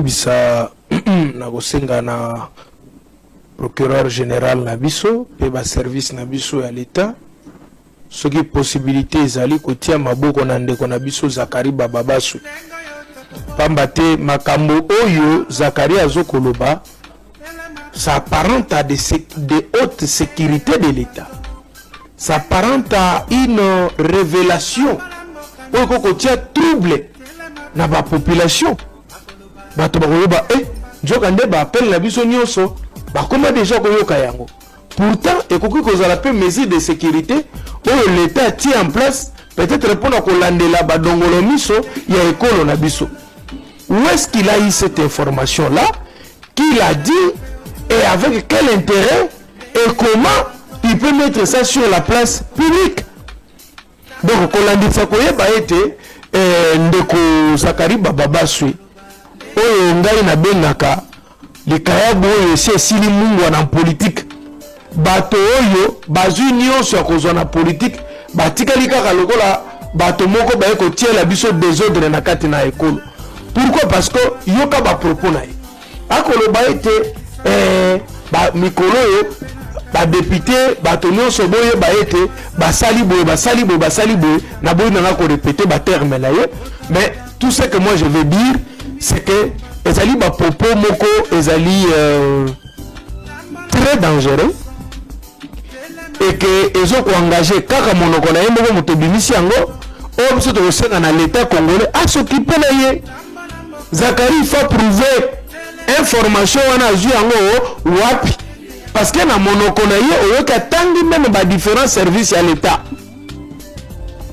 bisa na kosenga na procureur général na biso pe ba service na biso ya l'état soki possibilité ezali kotia maboko na ndeko na biso Zakari Bababasu pamba te makambo oyo Zakari azokoloba s'apparente à de haute sécurité de l'état, s'apparente à une révélation oyo kokotia trouble na ba population bato bakoloba njoka nde baapele na biso nyonso bakoma déjà koyoka yango. Pourtant ekoki kozala pe mesure de sécurité oyo l'état tient en place peut-être mpona kolandela badongolo miso ya ekolo na biso. Où est-ce qu'il a eu cette information là, qu'il a dit et avec quel intérêt et comment il peut mettre ça sur la place publique? Donc kolandisa koyeba ete ndeko Zakari Bababasu oyo ngai na bengaka likayabu oyo esi esili mungu na politique bato oyo bazwi nyonso ya kozwa na politique batikali kaka lokola bato moko baye kotiela biso désordre na kati na ekolo. Pourquoi? Parce que yoka ba propos na ye akoloba ete mikolo oyo ba député bato nyonso boye ba ete basali boye na boye nanga ko répéter ba terme na ye. Mais tout ce que moi je veux dire c'est que ezali ba propos moko ezali très dangereux et que ezo ko engager kaka monoko na ye moko moto bimisi yango o biso to senga na l'état congolais a s'occuper na ye. Zakari faut prouver information wana azui yango wapi parce que na monoko na ye oyo katangi même ba différents services ya l'état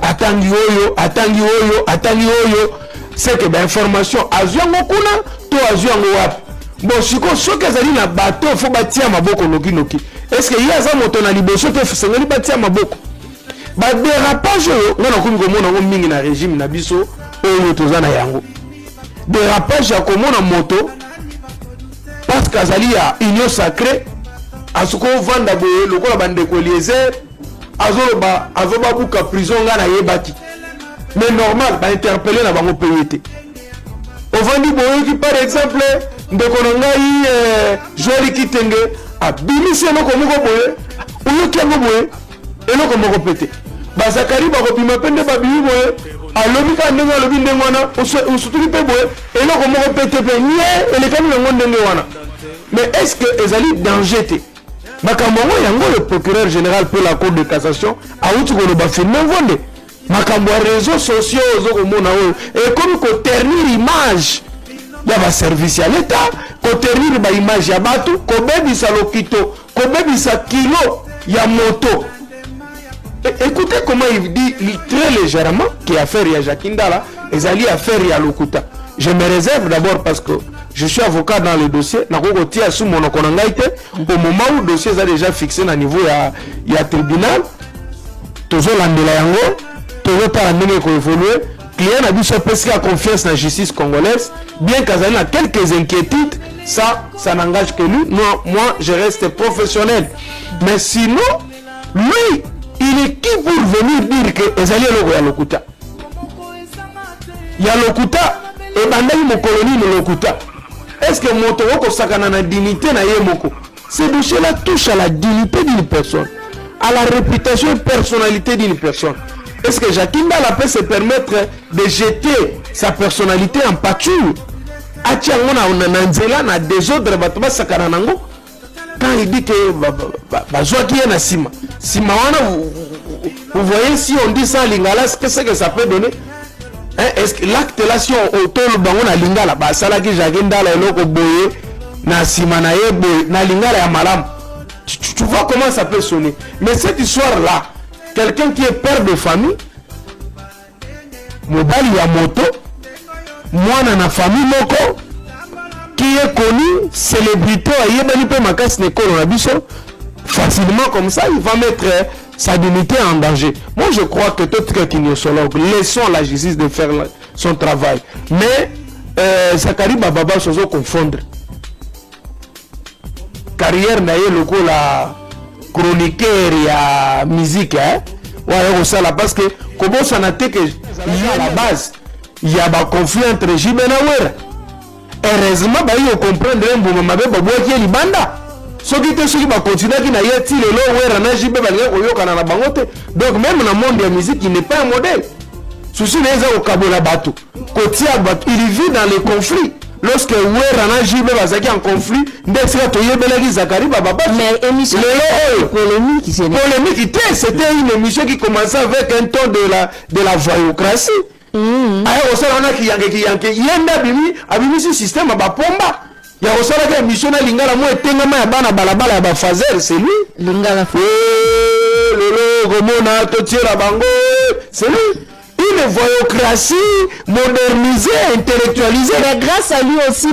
atangi oyo c'est que ba information azui yango kuna to azui yango wapi. Bon siko soki ezali na bato faut batia maboko noki est-ce que yaza moto na liboso te sengeli batia maboko ba dérapage oyo ngana komi komona ngo mingi na régime na biso oyo tozana yango dérapage ya komona moto parce qu'azali ya union sacrée asuko vanda boye lokola bandeko Eliezer azoba buka prison ngana yebaki mais normal ba interpeller na bango peyete ovandi boye ki par exemple ndeko ngai Joël Kitenge abimisi eloko moko boye oyoki yango boye eloko moko pete Zakari bakopima pende babimi boye alobi ka ndenge alobi ndenge wana osutuki mpe boye eloko moko pete mpe nye elekami yango ndenge wana. Mais est-ce que ezali danger te makambo yango le procureur général pour la cour de cassation auti koloba filme ngonde makambo ya réseaux sociaux ozokomona oyo ekomi koternir image ya baservice ya l'état, koternir baimage ya bato, kobebisa lokito, kobebisa kilo ya moto. Écoutez comment il dit très légèrement qu'il y a affaire ya Jakindala ezali affaire ya Lokuta. Je me réserve d'abord parce que je suis avocat dans le dossier nakoko tia sous monoko na ngai te au moment où le dossier est déjà fixé na niveau ya tribunal tozo landela yango tozo para ndenge ko évoluer client na biso pesi a confiance na justice congolaise bien qu'azali na quelques inquiétudes ça n'engage que lui. Moi je reste professionnel mais sinon lui il est qui pour venir dire que ezali eloko ya Lokuta ya Lokuta et bandaki mokoloni le Lokuta. Est-ce que moto woko sakana na dignité na ye moko? Ce dossier-là touche à la dignité d'une personne, à la réputation et personnalité d'une personne. Est-ce que Jakindala peut se permettre de jeter sa personnalité en pâture? Atiango na nzela na désordre bato ba sakana nango? Quand il dit que bazwa qui est na sima wana, vous voyez si on dit ça lingala, qu'est-ce que ça peut donner? Est-ce que l'acte là si on autour bango na lingala ba sala ki Jakindala eloko boye na sima na ye boye na lingala ya malam, tu vois comment ça peut sonner. Mais cette histoire là, quelqu'un qui est père de famille, mobali ya moto, mwana na famille moko qui est connu, célébrité ayebani pe makasi nekolo na biso, facilement comme ça il va mettre sa dignité en danger. Moi je crois que tout kinyosologue, laissons la justice de faire son travail. Mais Zakari Bababasu sozo confondre carrière na ye loko la chroniqueur ya musique ouais ça là parce que comment ça n'a été que il y a la base il y a un conflit entre Jimena Wera heureusement bayi comprendre mbuma mabe babwaki libanda soki te soki bakontinuaki na ye ti lelo wera na jibe balinga koyokana na bango te. Donc même na monde ya musique il n'est pas un modèle. Souci na eza kokabola bato kotia bato il vit dans les conflits. Lorsque wera na jibe bazaki en conflit nde sika toyebelaki Zakari baba mais émission polémique c'était une émission qui commençait avec un ton de la voyoucratie. Aya osala na kiyange yenda abimi si système ba pomba ya osala ka émission na lingala mo etengama ya bana balabala ya ba fazer c'est lui lingala lolo komona to tira bango c'est lui. Une voyoucratie modernisée, intellectualisée. Mais grâce à lui aussi,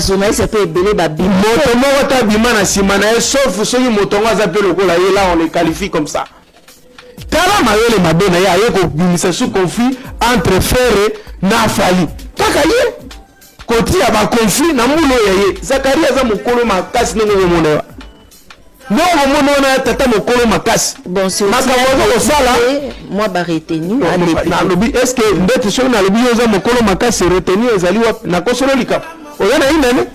journaliste peut belé babi. Motongo ta bimana simana sauf ceux qui motongo zappé le kola là on les qualifie comme ça. Tala mayele mabena ya yeko bimisa sous conflit entre frères na fali. Kaka ye koti ya ba conflit na mulo ya ye. Zakari aza mokolo makasi ngo monewa. Non, on a tata mokolo makasi. Bon, c'est moi ba retenu est-ce que ndete so na lobi yoza mokolo makasi retenu ezali wa na kosolo lika. Oya na inene.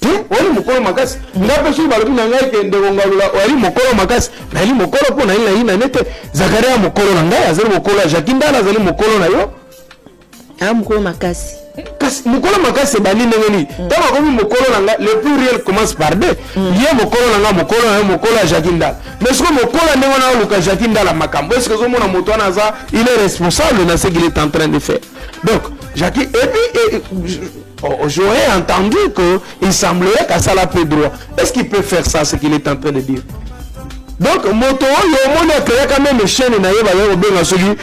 Ti, oli mokolo makasi. Ngape so ba lobi na ngai ke ndeko ngalula oli mokolo makasi. Na ili mokolo po na ina nete Zakaria mokolo na ngai azali mokolo ya Jakindala azali mokolo na yo. Ah mokolo makasi. Kasi mokolo makasi bani ndengeni tama komi mokolo nanga le pluriel commence par deux ye mokolo nanga mokolo na mokolo ya Jakindala mais ce que mokolo ndengo na luka Jakindala makambo est-ce que zomona moto na za il est responsable de ce qu'il est en train de faire. Donc Jackie et puis j'aurais entendu que il semblerait qu'à ça la peu droit. Est-ce qu'il peut faire ça ce qu'il est en train de dire? Donc moto yo mona créer quand même chaîne na yeba yo benga celui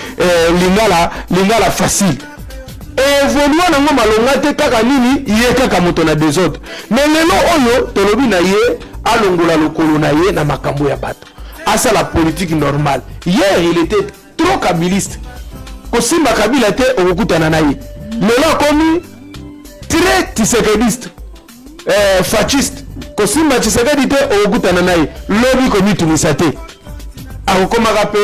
lingala facile. Évoluer na ngoma longa te kaka nini ye kaka moto na désordre mais lelo oyo tolobi na ye alongola lokolo na ye na makambo ya bato asa la politique normale. Hier il était trop kabiliste kosimba Kabila te okukutana na ye lelo komi très tisekediste fasciste kosimba Tshisekedi te okukutana na ye lobi komi tumisa te akokomaka pe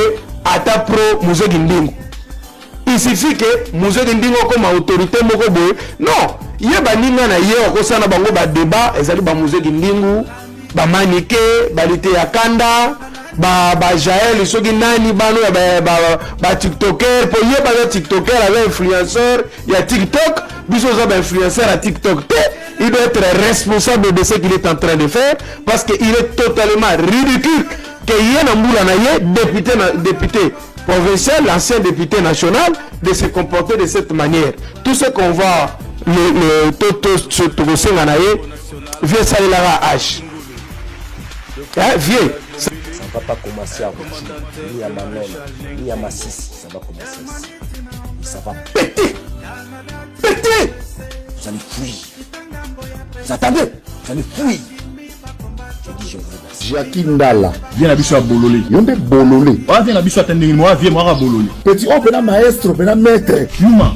ata pro Muzeki Ndingu. Il suffit que Muzeki Ndingu comme autorité moko boye non ye baninga na ye okosana bango ba débat ezali ba Muzeki Ndingu ba manike balite ya kanda ba Jael soki nani bano ya ba tiktoker po ye ba tiktoker avec influenceur ya TikTok biso za ba influenceur à TikTok il doit être responsable de ce qu'il est en train de faire parce que il est totalement ridicule que ye na mbula na ye député provincial, l'ancien député national, de se comporter de cette manière. Tout ce qu'on voit, le Toto Togosé Nganaye, vieux Salilara H. Vieux. Ça ne va pas commencer à Routine, ni à Manon, ni à Massis. Ça va commencer ici. Ça va péter. Péter. Vous allez fuir. Vous attendez. Vous allez fuir. Je dis, je vous remercie. Jakindala. Viens à biso à Bololé. Yonde Bololé. Ah, viens à biso à Tending, moi, viens à Bololé. Petit, oh, pena maestro, pena maître. Yuma.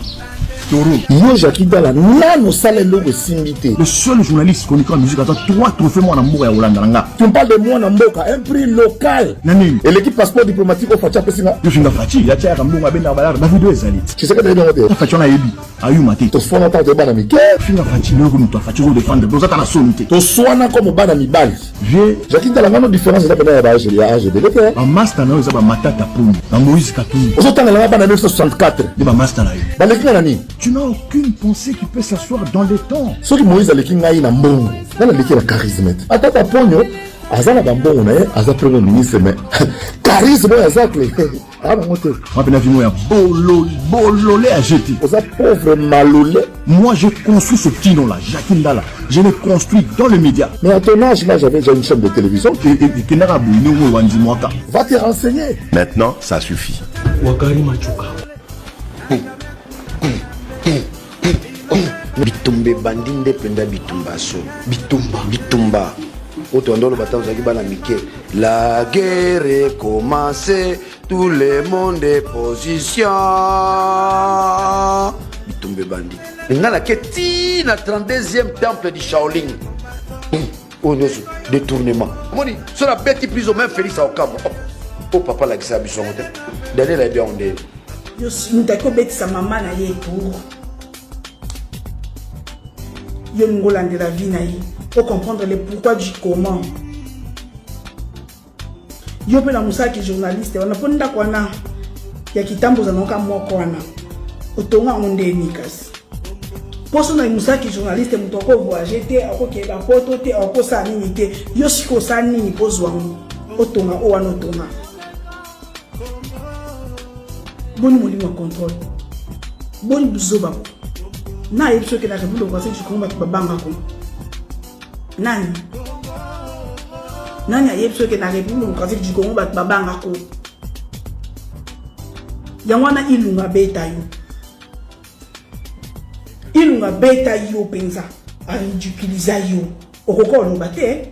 Toro. Yo Jakindala, nano sale logo simbité. Le seul journaliste chroniqueur en musique a 3 trophées moi en Mboka et Hollande. Tu me parles de moi en Mboka, un prix local. Nani. Et l'équipe passeport diplomatique au Fatia Pessinga. Yo suis Fati, ya tia Rambonga ben Balar, ba vidéo ezali. Tu sais que tu es dans Fati on a yebi. Ayuma te. To swana ta de bana mi. Finga Fati no ko to Fati ko défendre. Boza ta na solité. To swana comme bana mi bali. J'ai Jakindala ngano différence da pena ya AGD. Un master na ezaba matata pour na Moïse Katumbi. Ozotanga la bana 1964. De ba master na yo. Balekina nani? Tu n'as aucune pensée qui peut s'asseoir dans les temps. Ce que Moïse a l'écrit na mbongo. Na l'écrit la charisme. Atata ponyo azala bambongo na aza premier ministre mais charisme azakle. Ah non moto. On peut vino ya bololé à jeter. Oza pauvre malolé. Moi j'ai construit ce petit nom là, Jakindala. Je l'ai construit dans les médias. Mais à ton âge là, j'avais déjà une chaîne de télévision. Va te renseigner. Maintenant, ça suffit. Wakari Machuka. Bitumbe bandinde penda bitumba so. Bitumba. Otondo le bataille zaki bana mike. La guerre est commencée, tout le monde est position. Bitumbe bandi. Ngala keti na 32e temple du Shaolin. Oh non, détournement. Moni, sur la bête plus ou moins Félix à Okamo. Oh papa la gisa biso mote. Dernier la bien on est. Yo nous t'as bête sa maman na ye pour. yo ngolande la vie na ye pour comprendre le pourquoi du comment yo pe la musaki journaliste wana ponda kwana ya kitambo za noka moko wana otonga ondeni kasi poso na musaki journaliste mutoko voyager te akoke ba poto te akosa nini te yo siko sa nini pozwa otonga o wana otonga boni molimo contrôle boni buzoba na yeso ke na rebulo kwa sisi komba babanga ko nani yeso ke na rebulo kwa sisi komba babanga ko yangwana ilunga beta yo penza a ridiculiser yo okokolo bate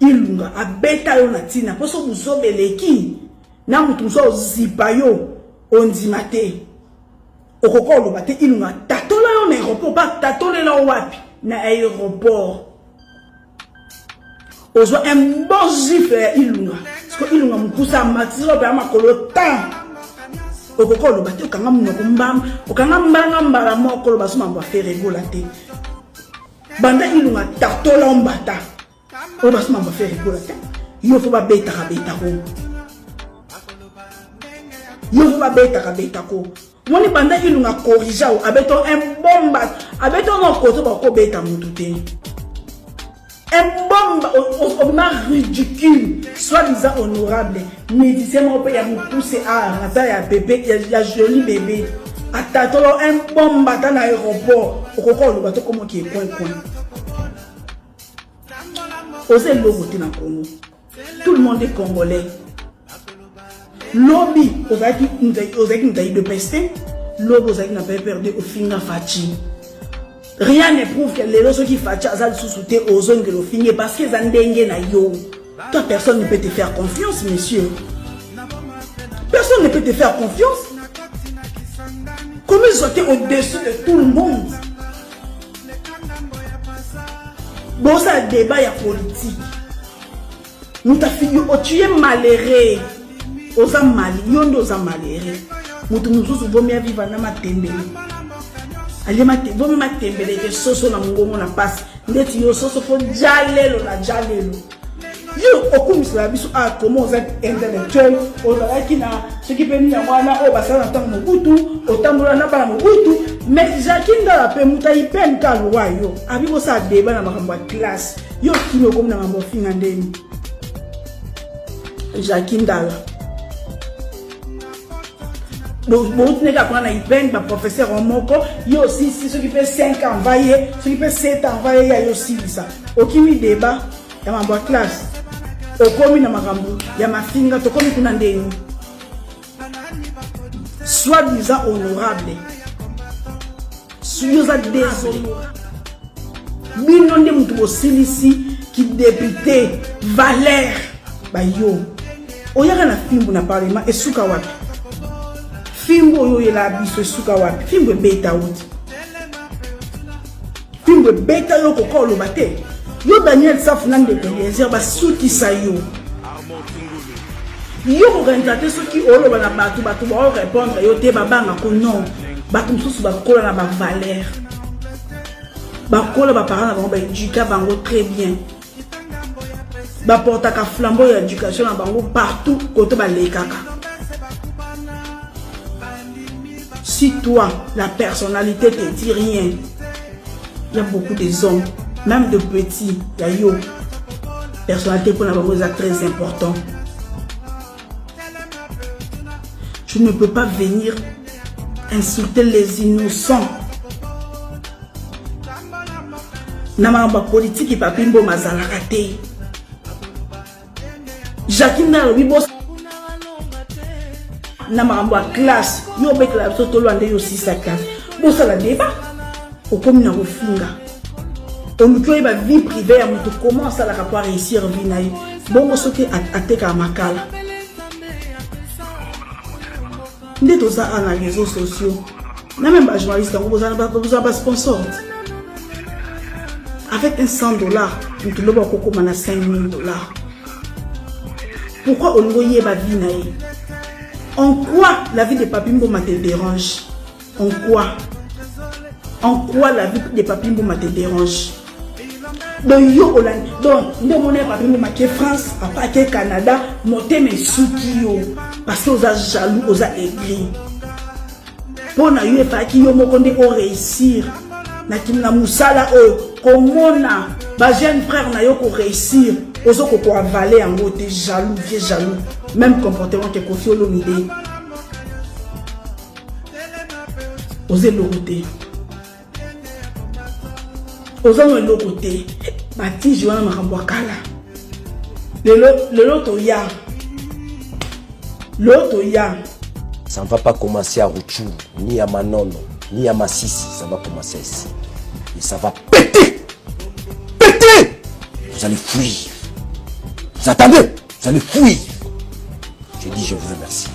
ilunga abeta yo na tina poso buzobeleki na mutu so zipa yo ondima te okokolo bate ilunga tatola yo na aéroport ba tatolela wapi na aéroport ozo un bon gifle ilunga parce que ilunga mukusa matiro ba makolo tan okokolo bate okanga munoko mbamba okanga mbanga mbala moko ba suma ba faire rigola te banda ilunga tatola mbata o ba suma ba faire rigola te yo fo ba beta ko yo va beta ko moni banda ilunga corrija o abeto un bomba abeto no koto ba ko beta mutu te un bomba o ma ridicule soi-disant honorable médecin mo pe ya mu pousser à rata ya bébé ya joli bébé atatolo un bomba dans l'aéroport okoko bato comme qui est point osé logo te na Congo tout le monde est congolais. Lobby, osaki de pester, lobby osaki n'a pas perdu au fin fachi. Rien ne prouve que les gens qui fachi azal sous-souté aux zones que le finir parce que zandenge na yo. Toi personne ne peut te faire confiance, monsieur. Personne ne peut te faire confiance. Comment ils sont au-dessus de tout le monde? Bon, ça débat ya politique. Nous ta fille, tu es malheureux. Oza mali yondo oza malere mutu mususu bomi aviva na matembele ali bomi matembele ke soso na ngongo na pasi ndeti yo soso fo jalelo yo okumisa biso a comment oza intellectuel oza kina ce qui peut na wana o basala na tango mutu otambola na bana mutu mais jakinda la pe muta ipen kalwa yo abibo sa deba na makambo ya classe yo kino komna mambo finga ndeni jakinda bon tu n'es qu'à prendre une peine par professeur en moko il y a aussi ceux qui fait 5 ans vailler ceux qui fait 7 ans vailler il y a aussi ça aucun débat il y a ma classe au commun na makambo il y a ma finga to comme kuna ndeni soi-disant honorable sous désolé bino nde mutu bosilisi qui député Valère bayo oyaka na fimbu na parlement esuka wapi fimbo yo yela biso suka wapi fimbo beta uti fimbo beta yo kokolo bate yo Daniel Safnande Eliezer ba suki sayo yo ko rentate soki olo bana batu ba répondre yo te babanga ko non batu mususu ba kola na ba valeur ba kola ba parents na ba éduquer bango très bien ba porta ka flambeau ya éducation na bango partout côté ba lekaka. Si toi, la personnalité te dit rien, il y a beaucoup de hommes, même de petits, il y a yo. Personnalité pour la est très important. Tu ne peux pas venir insulter les innocents. Namamba politique et papimbo mazalakate. Jacqueline Wibo na makambo ya classe yo betela biso tolwande yo 6 à 4 bosala débat okomi na kofinga omuki oyeba vie privée ya moto comment asalaka po réussir vie na ye bongo soki ateka makala nde toza na réseaux sociaux na même bajournaliste yango bozala basponsor avec un $100 moto loba okokoma na $5,000. Pourquoi olingo yeba vie na ye? En quoi la vie de Papi Mboma te dérange? En quoi? En quoi la vie des papiers Mbouma te dérange? Donc, yo, donc, mon papier Mbouma qui est France, après qui est Canada, monter mes souki yo. Parce que vous êtes jaloux, vous êtes aigris. Pour na yo, pas qui yo mokonde au réussir. Na kimna musala comment na ba jeune frère na yo ko réussir. Ozo ko avaler en gros, t'es jaloux, vieux jaloux. Même comportement que Kofi Olomide. Osez le côté. Osez le côté. Bati Joana Marambouakala. Le loto ya. L'autre ya. Ça ne va pas commencer à Rouchou, ni à Manono, ni à Massissi. Ça va commencer ici. Et ça va péter. Péter. Vous allez fuir. Vous attendez. Vous allez fuir. Je dis je vous remercie.